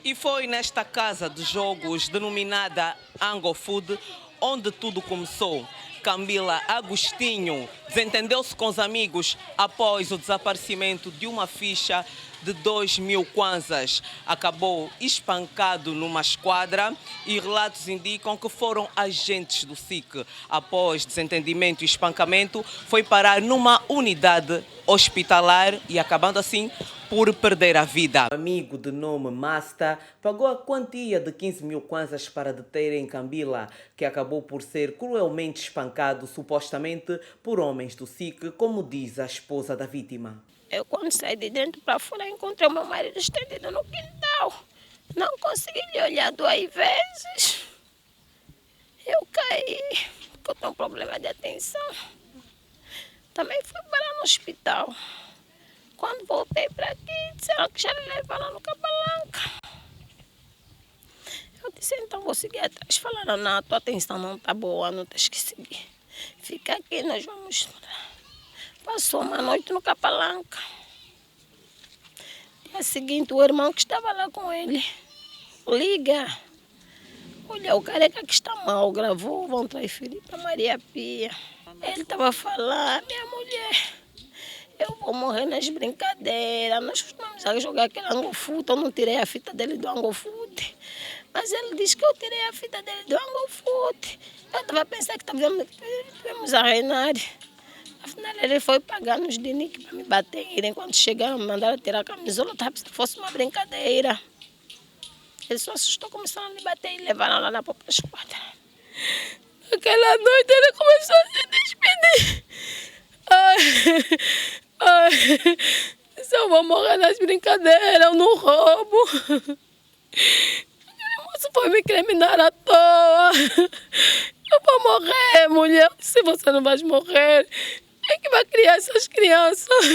E foi nesta casa de jogos denominada Ango Food onde tudo começou. Camila Agostinho desentendeu-se com os amigos após o desaparecimento de uma ficha de 2.000 kwanzas. Acabou espancado numa esquadra e relatos indicam que foram agentes do SIC. Após desentendimento e espancamento, foi parar numa unidade hospitalar e acabando assim por perder a vida. Um amigo de nome Masta pagou a quantia de 15.000 kwanzas para deterem Camila, que acabou por ser cruelmente espancado, supostamente por homens do SIC, como diz a esposa da vítima. Eu, quando saí de dentro para fora, encontrei o meu marido estendido no quintal. Não consegui lhe olhar 2 vezes. Eu caí, porque eu tenho um problema de atenção. Também fui parar no hospital. Quando voltei para aqui, disseram que já me levaram no Capalanca. Eu disse, então vou seguir atrás. Falaram, não, a tua atenção não está boa, não tens que seguir. Fica aqui, nós vamos... Passou uma noite no Capalanca. Dia seguinte, o irmão que estava lá com ele liga. Olha, o careca que está mal, gravou, vão transferir para Maria Pia. Ele estava falando, minha mulher, eu vou morrer nas brincadeiras. Nós costumamos jogar aquele Angofoot, eu não tirei a fita dele do Angofoot. Mas ele disse que eu tirei a fita dele do Angofoot. Eu estava pensando que estávamos a reinar. Afinal, ele foi pagar nos Dinic para me bater. Enquanto chegaram, me mandaram tirar a camisola, estava pensando que fosse uma brincadeira. Ele só assustou, começaram a me bater e levaram lá na própria esquadra. Naquela noite ele começou a se despedir. Ai, se eu vou morrer nas brincadeiras, eu não roubo. Aquele moço foi me incriminar à toa. Eu vou morrer, mulher. Se você não vai morrer, quem que vai criar essas crianças?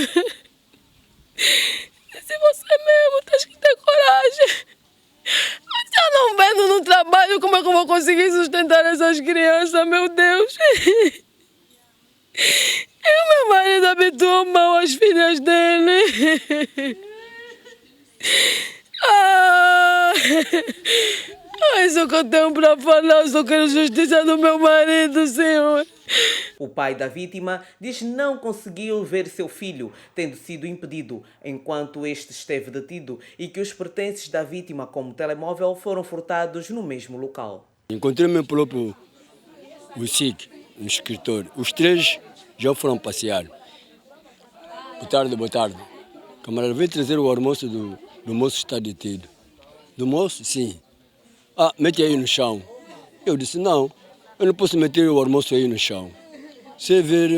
Se você mesmo tens que ter coragem. Mas eu não vendo no trabalho, como é que eu vou conseguir sustentar essas crianças, meu Deus? E o meu marido habituou mal as filhas dele. Isso que eu tenho para falar, eu só quero justiça do meu marido, Senhor. O pai da vítima diz não conseguiu ver seu filho, tendo sido impedido enquanto este esteve detido e que os pertences da vítima, como telemóvel, foram furtados no mesmo local. Encontrei meu próprio o SIC, no escritório. Os 3 já foram passear. Boa tarde. Camarada, veio trazer o almoço do moço que está detido. Do moço? Sim. Mete aí no chão. Eu disse, não, eu não posso meter o almoço aí no chão. Você vê,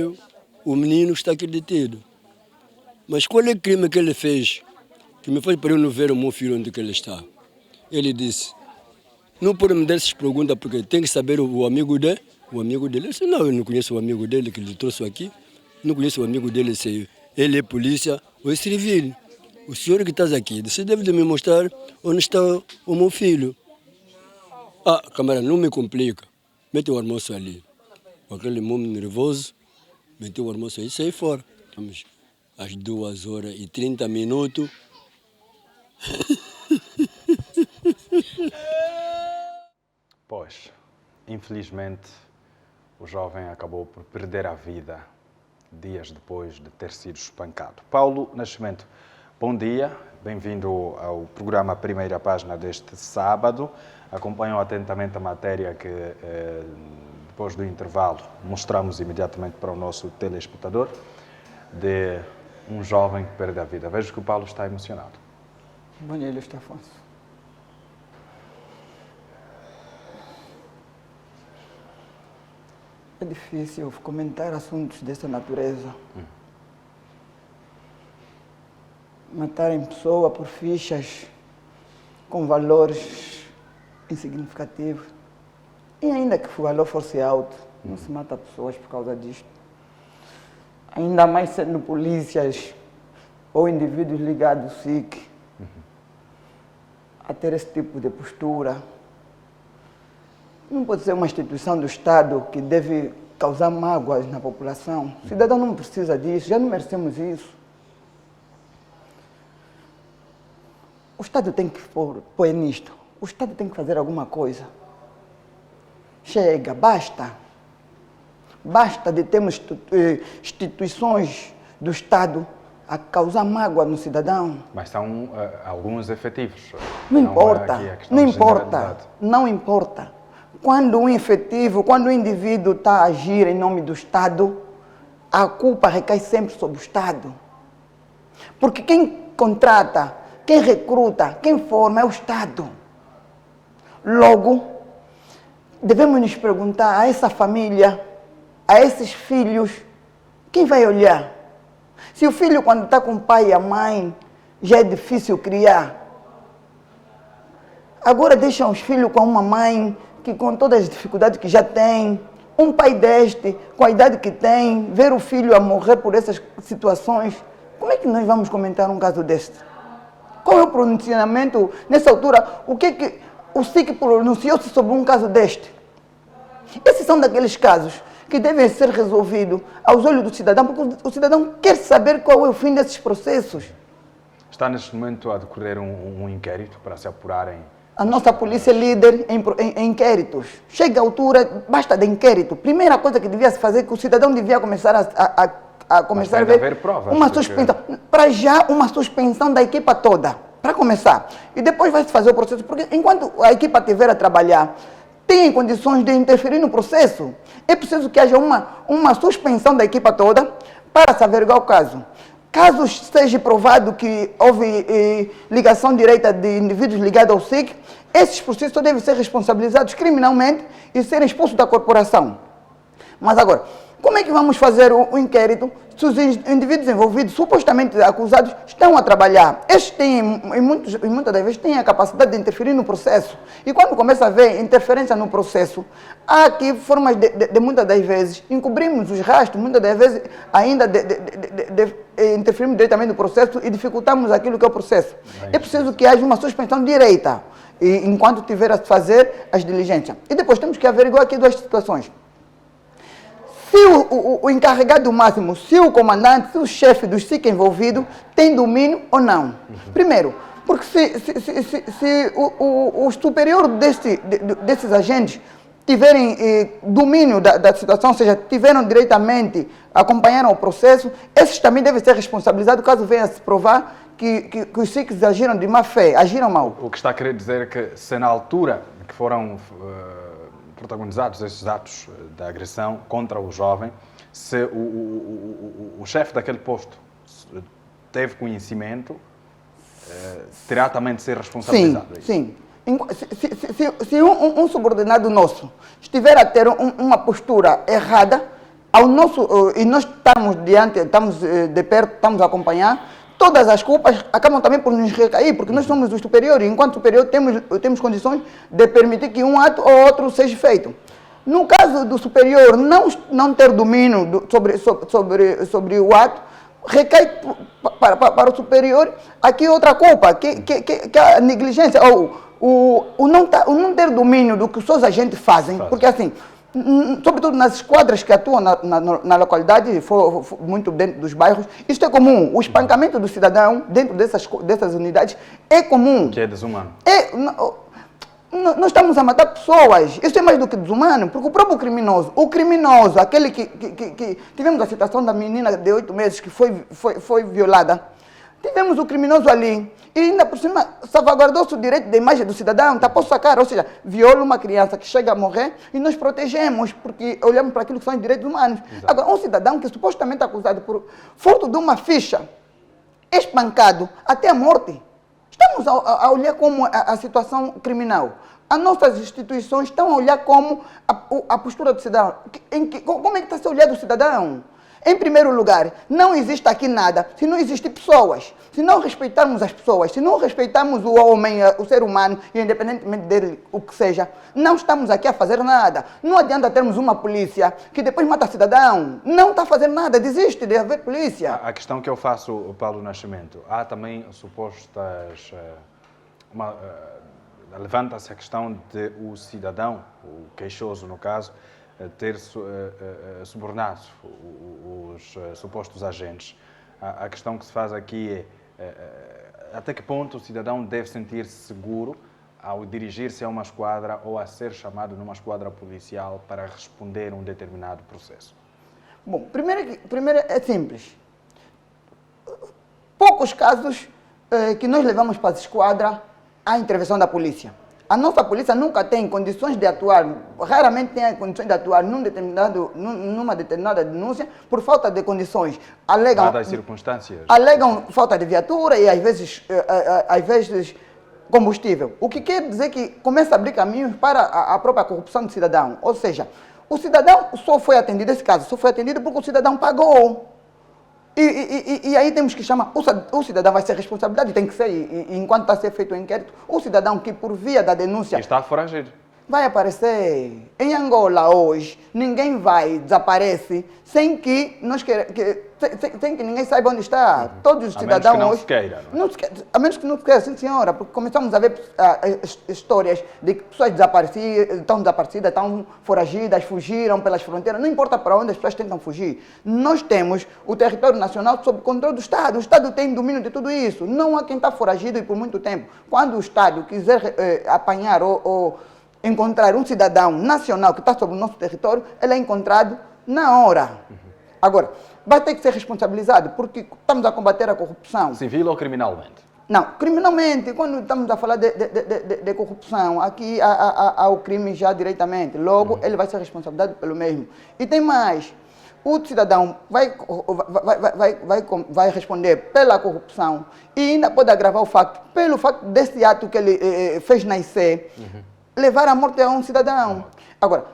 o menino está aqui detido. Mas qual é o crime que ele fez? Que me faz para eu não ver o meu filho onde que ele está. Ele disse, não pode me dar essas perguntas porque tem que saber o amigo dele. O amigo dele? Eu disse, não, eu não conheço o amigo dele que ele trouxe aqui. Não conheço o amigo dele se ele é polícia ou é civil. O senhor que está aqui, você deve de me mostrar onde está o meu filho. Camarada, não me complica. Mete o almoço ali. Com aquele mundo nervoso, meti o almoço aí e saí fora. Estamos às 2h30. Pois, infelizmente, o jovem acabou por perder a vida dias depois de ter sido espancado. Paulo Nascimento, bom dia, bem-vindo ao programa Primeira Página deste sábado. Acompanham atentamente a matéria que, depois do intervalo, mostramos imediatamente para o nosso telespectador, de um jovem que perde a vida. Vejo que o Paulo está emocionado. Bom dia, Luís Afonso. É difícil comentar assuntos dessa natureza. Matarem pessoa por fichas com valores insignificativos. E ainda que o valor fosse alto, não se mata pessoas por causa disto. Ainda mais sendo polícias ou indivíduos ligados ao SIC a ter esse tipo de postura. Não pode ser uma instituição do Estado que deve causar mágoas na população. O cidadão não precisa disso, já não merecemos isso. Estado tem que pôr nisto. O Estado tem que fazer alguma coisa. Chega, basta. Basta de termos instituições do Estado a causar mágoa no cidadão. Mas são alguns efetivos. Não importa, é aqui a questão não de importa, generalidade. não importa. Quando um efetivo, quando o indivíduo está a agir em nome do Estado, a culpa recai sempre sobre o Estado. Porque quem contrata, quem recruta, quem forma é o Estado. Logo, devemos nos perguntar a essa família, a esses filhos, quem vai olhar? Se o filho, quando está com o pai e a mãe, já é difícil criar. Agora deixam os filhos com uma mãe que, com todas as dificuldades que já tem, um pai deste, com a idade que tem, ver o filho a morrer por essas situações, como é que nós vamos comentar um caso deste? Qual é o pronunciamento, nessa altura, o que o SIC pronunciou-se sobre um caso deste? Esses são daqueles casos que devem ser resolvidos aos olhos do cidadão, porque o cidadão quer saber qual é o fim desses processos. Está neste momento a decorrer um inquérito para se apurarem. A nossa polícia é líder em inquéritos. Chega a altura, basta de inquérito. Primeira coisa que devia se fazer, que o cidadão devia começar a começar a ver haver provas, uma porque... suspensão. Para já, uma suspensão da equipa toda, para começar. E depois vai se fazer o processo, porque enquanto a equipa estiver a trabalhar, tem condições de interferir no processo. É preciso que haja uma suspensão da equipa toda para se averiguar o caso. Caso seja provado que houve ligação direta de indivíduos ligados ao SIC, esses processos devem ser responsabilizados criminalmente e serem expulsos da corporação. Mas agora, como é que vamos fazer o inquérito se os indivíduos envolvidos, supostamente acusados, estão a trabalhar? Estes têm, muitas das vezes, têm a capacidade de interferir no processo. E quando começa a haver interferência no processo, há aqui formas de muitas das vezes, encobrimos os rastros, muitas das vezes ainda interferimos diretamente no processo e dificultamos aquilo que é o processo. É preciso que haja uma suspensão direita, enquanto tiver a fazer as diligências. E depois temos que averiguar aqui duas situações. Se o encarregado máximo, se o comandante, se o chefe do SIC envolvido tem domínio ou não. Primeiro, porque se o superior desses agentes tiverem domínio da situação, ou seja, tiveram diretamente, acompanharam o processo, esses também devem ser responsabilizados caso venha a se provar que os SICs agiram de má fé, agiram mal. O que está a querer dizer é que se na altura que foram protagonizados esses atos da agressão contra o jovem, se o chefe daquele posto teve conhecimento, terá também de ser responsabilizado. Sim. Se um subordinado nosso estiver a ter uma postura errada, e nós estamos de perto, estamos a acompanhar, todas as culpas acabam também por nos recair, porque nós somos os superiores, e enquanto superior temos condições de permitir que um ato ou outro seja feito. No caso do superior não ter domínio sobre o ato, recai para o superior aqui outra culpa, que a negligência, ou o não ter domínio do que os seus agentes fazem, porque assim, sobretudo nas esquadras que atuam na localidade, muito dentro dos bairros, isto é comum. O espancamento do cidadão dentro dessas unidades é comum. Que é desumano. Nós estamos a matar pessoas. Isso é mais do que desumano, porque o próprio criminoso, aquele que tivemos a situação da menina de 8 meses que foi violada, tivemos o criminoso ali, e ainda por cima salvaguardou-se o direito da imagem do cidadão, tapou sua cara, ou seja, viola uma criança que chega a morrer e nós protegemos, porque olhamos para aquilo que são os direitos humanos. Exato. Agora, um cidadão que é supostamente acusado por furto de uma ficha, espancado até a morte, estamos a olhar como a situação criminal. As nossas instituições estão a olhar como a postura do cidadão. Como é que está a ser olhado o cidadão? Em primeiro lugar, não existe aqui nada se não existem pessoas. Se não respeitarmos as pessoas, se não respeitarmos o homem, o ser humano, independentemente dele, o que seja, não estamos aqui a fazer nada. Não adianta termos uma polícia que depois mata cidadão. Não está a fazer nada, desiste de haver polícia. A questão que eu faço, Paulo Nascimento, há também supostas... levanta-se a questão de o cidadão, o queixoso no caso, ter subornado os supostos agentes. A questão que se faz aqui é, Até que ponto o cidadão deve sentir-se seguro ao dirigir-se a uma esquadra ou a ser chamado numa esquadra policial para responder a um determinado processo? Bom, primeiro é simples. Poucos casos que nós levamos para a esquadra a intervenção da polícia. A nossa polícia nunca tem condições de atuar, raramente tem condições de atuar numa determinada denúncia por falta de condições. Dadas circunstâncias. Alegam falta de viatura e às vezes combustível. O que quer dizer que começa a abrir caminhos para a própria corrupção do cidadão. Ou seja, o cidadão só foi atendido, nesse caso, só foi atendido porque o cidadão pagou. E aí temos que chamar, o cidadão vai ser responsabilidade, tem que ser, e enquanto está a ser feito o inquérito, o cidadão que por via da denúncia Está foragido. vai aparecer. Em Angola hoje, ninguém desaparece sem que sem que ninguém saiba onde está. Todos os cidadãos não hoje... se queira, não é? A menos que não se queira, sim senhora, porque começamos a ver histórias de que pessoas estão desaparecidas, estão foragidas, fugiram pelas fronteiras, não importa para onde as pessoas tentam fugir. Nós temos o território nacional sob controle do Estado, o Estado tem domínio de tudo isso, não há quem está foragido e por muito tempo. Quando o Estado quiser apanhar ou encontrar um cidadão nacional que está sobre o nosso território, ele é encontrado na hora. Agora, vai ter que ser responsabilizado, porque estamos a combater a corrupção. Civil ou criminalmente? Não, criminalmente, quando estamos a falar de corrupção, aqui há o crime já diretamente, logo ele vai ser responsabilizado pelo mesmo. E tem mais, o cidadão vai responder pela corrupção e ainda pode agravar o facto, pelo facto desse ato que ele fez nascer, levar à morte a um cidadão. Agora,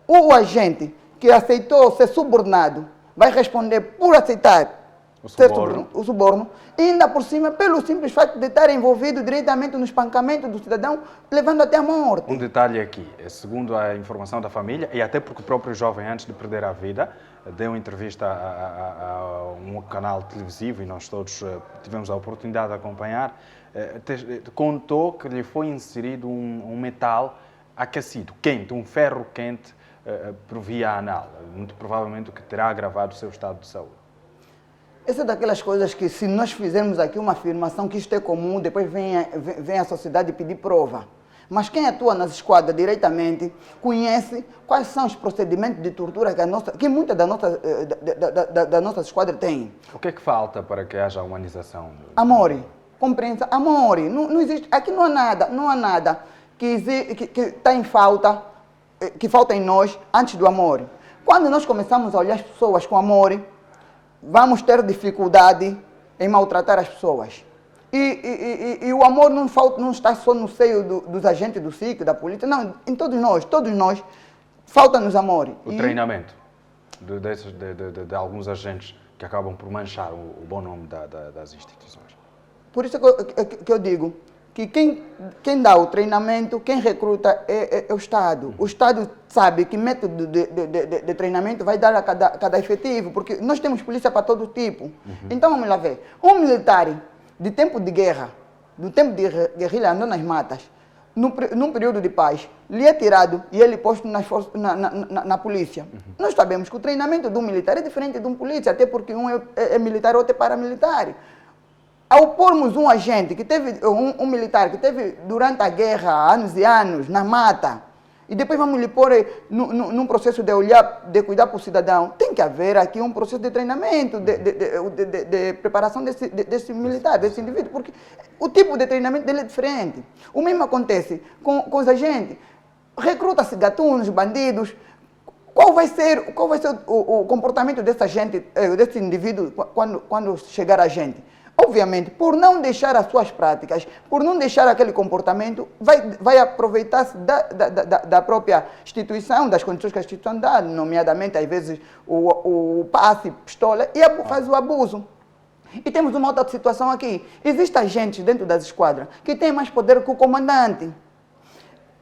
o agente que aceitou ser subornado vai responder por aceitar o suborno e ainda por cima pelo simples fato de estar envolvido diretamente no espancamento do cidadão, levando até a morte. Um detalhe aqui, segundo a informação da família, e até porque o próprio jovem, antes de perder a vida, deu entrevista a um canal televisivo e nós todos tivemos a oportunidade de acompanhar, contou que lhe foi inserido um metal aquecido, quente, um ferro quente por via anal, muito provavelmente o que terá agravado o seu estado de saúde. Essa é daquelas coisas que, se nós fizermos aqui uma afirmação que isto é comum, depois vem a sociedade pedir prova. Mas quem atua nas esquadras diretamente conhece quais são os procedimentos de tortura que muitas da nossa esquadra tem. O que é que falta para que haja humanização? Amor, compreensão, amor. Não existe, aqui não há nada que está em falta, que falta em nós antes do amor. Quando nós começamos a olhar as pessoas com amor, vamos ter dificuldade em maltratar as pessoas. E o amor não está só no seio dos agentes do SIC, da polícia, não, em todos nós, falta-nos amor. O treinamento de alguns agentes que acabam por manchar o bom nome das instituições. Por isso que eu digo que quem dá o treinamento, quem recruta é o Estado. O Estado sabe que método de treinamento vai dar a cada efetivo, porque nós temos polícia para todo tipo. Então vamos lá ver. Um militar de tempo de guerra, do tempo de guerrilha, andou nas matas, num período de paz, lhe é tirado e ele posto na polícia. Nós sabemos que o treinamento de um militar é diferente de um polícia, até porque um é militar, outro é paramilitar. Ao pormos um agente, um militar que teve durante a guerra, anos e anos, na mata, e depois vamos lhe pôr num processo de olhar, de cuidar para o cidadão, tem que haver aqui um processo de treinamento, de preparação desse militar, desse indivíduo, porque o tipo de treinamento dele é diferente. O mesmo acontece com os agentes. Recruta-se gatunos, bandidos. Qual vai ser o comportamento desse indivíduo quando chegar a gente? Obviamente, por não deixar as suas práticas, por não deixar aquele comportamento, vai aproveitar-se da própria instituição, das condições que a instituição dá, nomeadamente, às vezes, o passe, pistola, e faz o abuso. E temos uma outra situação aqui. Existem agentes dentro das esquadras que têm mais poder que o comandante.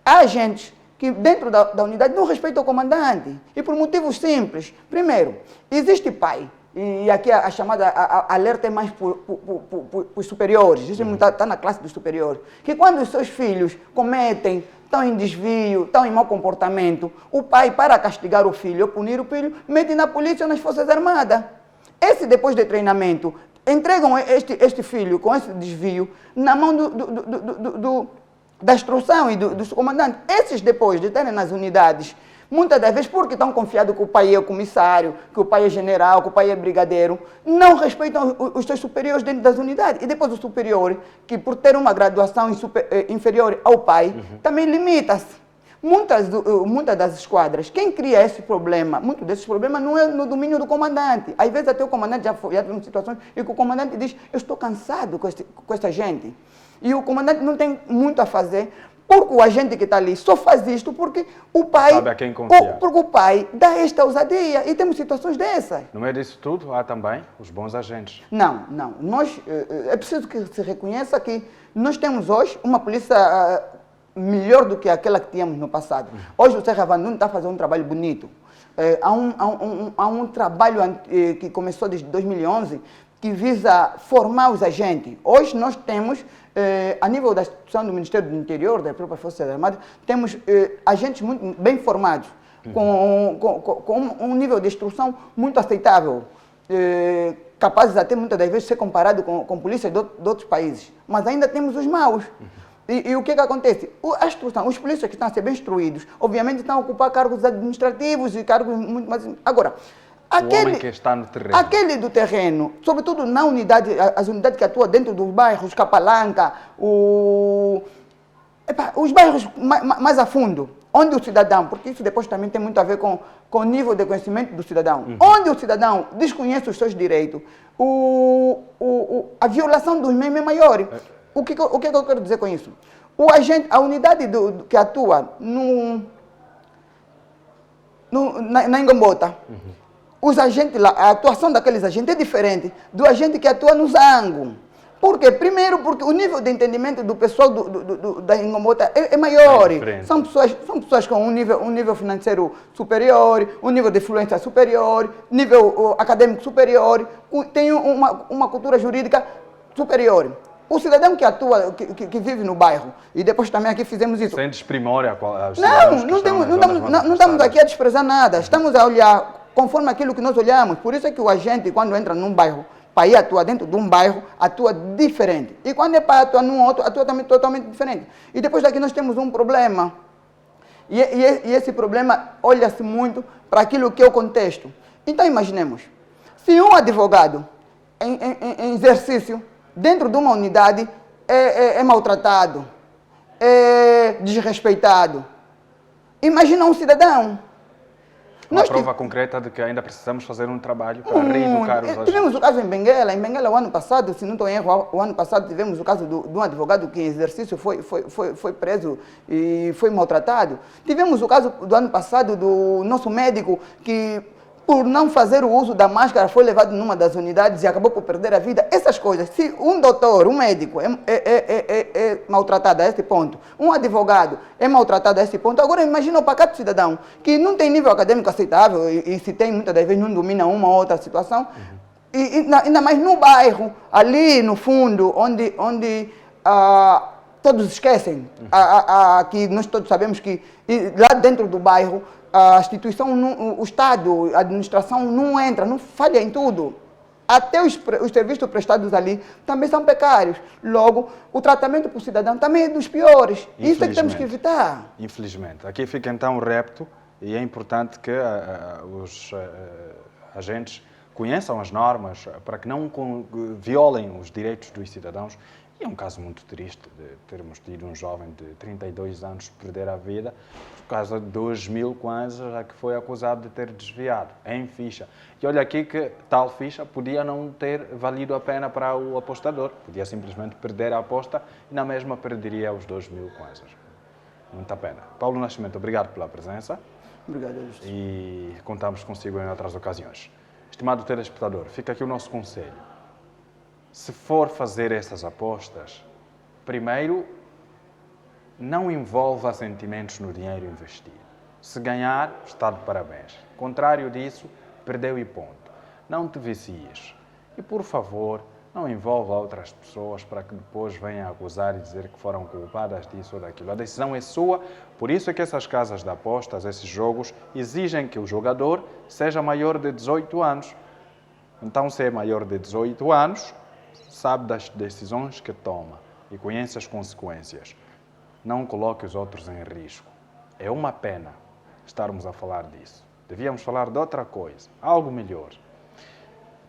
Há agentes que dentro da unidade não respeitam o comandante. E por motivos simples. Primeiro, existe pai. E aqui a chamada alerta é mais para os superiores, isso está na classe dos superiores, que quando os seus filhos cometem, estão em desvio, estão em mau comportamento, o pai, para castigar o filho ou punir o filho, mete na polícia ou nas forças armadas. Esse, depois de treinamento, entregam este filho com esse desvio na mão da instrução e dos comandantes. Esses, depois de estarem nas unidades, muitas das vezes, porque estão confiados que o pai é o comissário, que o pai é general, que o pai é brigadeiro, não respeitam os seus superiores dentro das unidades. E depois o superior, que por ter uma graduação inferior ao pai, também limita-se. Muitas das esquadras, quem cria esse problema, muitos desses problemas não é no domínio do comandante. Às vezes até o comandante já teve situações em que o comandante diz, eu estou cansado com esta gente. E o comandante não tem muito a fazer, porque o agente que está ali só faz isto porque o pai, sabe a quem confiar. Porque o pai dá esta ousadia e temos situações dessas. No meio disso tudo, há também os bons agentes. Não. É preciso que se reconheça que nós temos hoje uma polícia melhor do que aquela que tínhamos no passado. Hoje o Serra Vandun está fazendo um trabalho bonito. Há um trabalho que começou desde 2011 que visa formar os agentes. Hoje nós temos, a nível da instituição do Ministério do Interior, das próprias Forças Armadas, temos agentes muito bem formados, com um nível de instrução muito aceitável, capazes até muitas das vezes de ser comparado com polícias de outros países. Mas ainda temos os maus. E o que acontece? A instrução, os polícias que estão a ser bem instruídos, obviamente estão a ocupar cargos administrativos e cargos muito mais... Agora, o homem que está no terreno. Aquele do terreno, sobretudo na unidade, as unidades que atuam dentro dos bairros, Capalanca, os bairros mais a fundo, onde o cidadão, porque isso depois também tem muito a ver com o nível de conhecimento do cidadão, onde o cidadão desconhece os seus direitos, a violação dos mesmos é maior. O que eu quero dizer com isso? A unidade que atua na Ingambota, os agentes lá, a atuação daqueles agentes é diferente do agente que atua no Zango. Por quê? Primeiro, porque o nível de entendimento do pessoal da Ingambota é maior. São pessoas com um nível financeiro superior, um nível de influência superior, nível acadêmico superior, tem uma cultura jurídica superior. O cidadão que atua, que vive no bairro, e depois também aqui fizemos isso. Sem desprimor aos não estamos aqui a desprezar nada. Estamos a olhar conforme aquilo que nós olhamos. Por isso é que o agente, quando entra num bairro, para ir atuar dentro de um bairro, atua diferente. E quando é para atuar num outro, atua também totalmente diferente. E depois daqui nós temos um problema. E esse problema olha-se muito para aquilo que é o contexto. Então imaginemos, se um advogado em exercício, dentro de uma unidade, é maltratado, é desrespeitado. Imagina um cidadão. Uma prova concreta de que ainda precisamos fazer um trabalho para reeducar os agentes. Tivemos o caso em Benguela. Em Benguela, o ano passado, se não estou em erro, o ano passado tivemos o caso de um advogado que em exercício foi preso e foi maltratado. Tivemos o caso do ano passado do nosso médico que, por não fazer o uso da máscara, foi levado numa das unidades e acabou por perder a vida. Essas coisas, se um doutor, um médico é maltratado a este ponto, um advogado é maltratado a este ponto, agora imagina o pacato cidadão, que não tem nível acadêmico aceitável e se tem, muitas das vezes não domina uma ou outra situação, e ainda mais no bairro, ali no fundo, onde todos esquecem, que nós todos sabemos que lá dentro do bairro, a instituição, o Estado, a administração não entra, não falha em tudo. Até os serviços prestados ali também são precários. Logo, o tratamento para o cidadão também é dos piores. Isso é que temos que evitar. Infelizmente. Aqui fica então o repto e é importante que os agentes conheçam as normas para que não violem os direitos dos cidadãos. E é um caso muito triste de termos tido um jovem de 32 anos perder a vida por causa de 2.000 kwanzas a que foi acusado de ter desviado em ficha. E olha aqui que tal ficha podia não ter valido a pena para o apostador. Podia simplesmente perder a aposta e na mesma perderia os 2.000 kwanzas. Muita pena. Paulo Nascimento, obrigado pela presença. Obrigado, Augusto. E contamos consigo em outras ocasiões. Estimado telespectador, fica aqui o nosso conselho. Se for fazer essas apostas, primeiro, não envolva sentimentos no dinheiro investido. Se ganhar, está de parabéns. Contrário disso, perdeu e ponto. Não te vicies. E, por favor, não envolva outras pessoas para que depois venham acusar e dizer que foram culpadas disso ou daquilo. A decisão é sua, por isso é que essas casas de apostas, esses jogos, exigem que o jogador seja maior de 18 anos. Então, se é maior de 18 anos, sabe das decisões que toma e conhece as consequências. Não coloque os outros em risco. É uma pena estarmos a falar disso. Devíamos falar de outra coisa, algo melhor.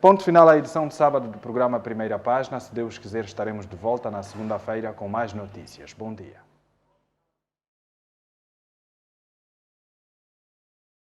Ponto final à edição de sábado do programa Primeira Página. Se Deus quiser, estaremos de volta na segunda-feira com mais notícias. Bom dia.